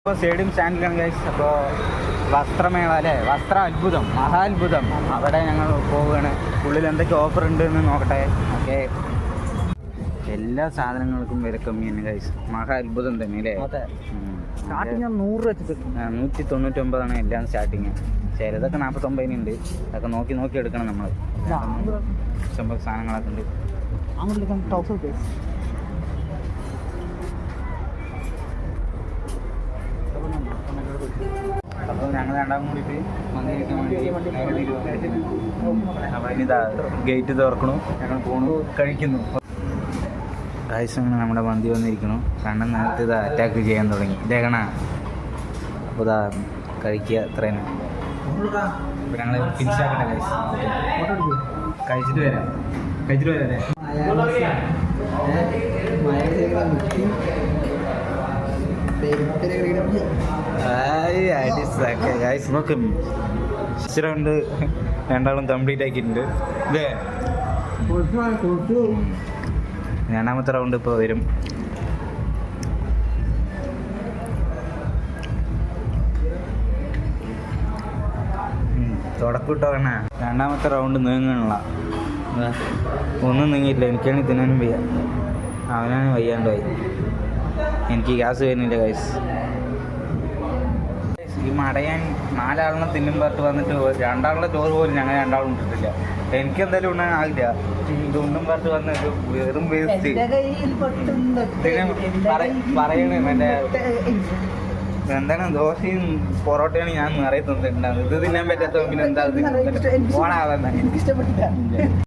ഇപ്പോൾ stadium സ്റ്റാൻഡിലാണ് guys. അപ്പോൾ വസ്ത്രമേള അല്ലേ, വസ്ത്ര അത്ഭുതം, മഹാത്ഭുതം, അവിടെ ഞങ്ങൾ പോവുകയാണ്. ഉള്ളിൽ എന്തൊക്കെ ഓഫർ ഉണ്ട് എന്ന് നോക്കട്ടെ. ഓക്കെ, എല്ലാ സാധനങ്ങൾക്കും വില കമ്മി തന്നെ ഗൈസ്. മഹാ അത്ഭുതം തന്നെ അല്ലേ. സ്റ്റാർട്ടിങ് 100 രൂപ വെച്ചിട്ട് 199 എല്ലാം സ്റ്റാർട്ടിങ്. ചിലതൊക്കെ 49 ഉണ്ട്. അതൊക്കെ നോക്കി എടുക്കണം നമ്മൾ. ഇഷ്ടംപോലെ സാധനങ്ങളൊക്കെ ഉണ്ട്. അപ്പോൾ ഞങ്ങൾ രണ്ടാം കൂടിയിട്ട് മന്തി കഴിക്കാൻ വേണ്ടി അപ്പോൾ ഇനിതാ ഗേറ്റ് തുറക്കണു, ഞങ്ങൾ പോണു, കഴിക്കുന്നു. ആവശ്യം നമ്മുടെ മന്തി വന്നിരിക്കണു. കണ്ണൻ നേരത്തെ ഇതാ അറ്റാക്ക് ചെയ്യാൻ തുടങ്ങി. ഇതേക്കണ അപ്പോൾ ഇതാ കഴിക്കുക. അത്രേനെ ഇപ്പോൾ ഞങ്ങൾ ഫിനിഷാക്കട്ടെ ഗൈസ്. കഴിച്ചിട്ട് വരാം ഗൈസ്. നോക്കും റൗണ്ട് രണ്ടാളും കംപ്ലീറ്റ് ആക്കിയിട്ടുണ്ട്. ഇതേ രണ്ടാമത്തെ റൗണ്ട് ഇപ്പോൾ വരും. തുടക്കം വേണ. രണ്ടാമത്തെ റൗണ്ട് നീങ്ങണല്ല, ഒന്നും നീങ്ങിയില്ല. എനിക്കാണെങ്കിൽ തിന്നാനും വയ്യ, അവനാണ് വയ്യാണ്ടായി. എനിക്ക് ഗ്യാസ് വരുന്നില്ല ഗൈസ്. ഈ മടയാൻ 4 ആളിനെ തിന്നുമ്പോട്ട് വന്നിട്ട് രണ്ടാളുടെ ചോറ് പോലും ഞങ്ങൾ രണ്ടാളും ഇട്ടിട്ടില്ല. എനിക്കെന്തായാലും ഉണ്ണാൻ ആകില്ല. ഇതൊന്നും പറഞ്ഞിട്ട് വന്നിട്ട് വെറും വേസ്റ്റ് പറയണേ. മറ്റേ എന്താണ് ദോശയും പൊറോട്ടയാണ് ഞാൻ നിറയെ തന്നിട്ടുണ്ടാകുന്നത്. ഇത് തിന്നാൻ പറ്റാത്ത പിന്നെ എന്താ ഓണാവാൻ.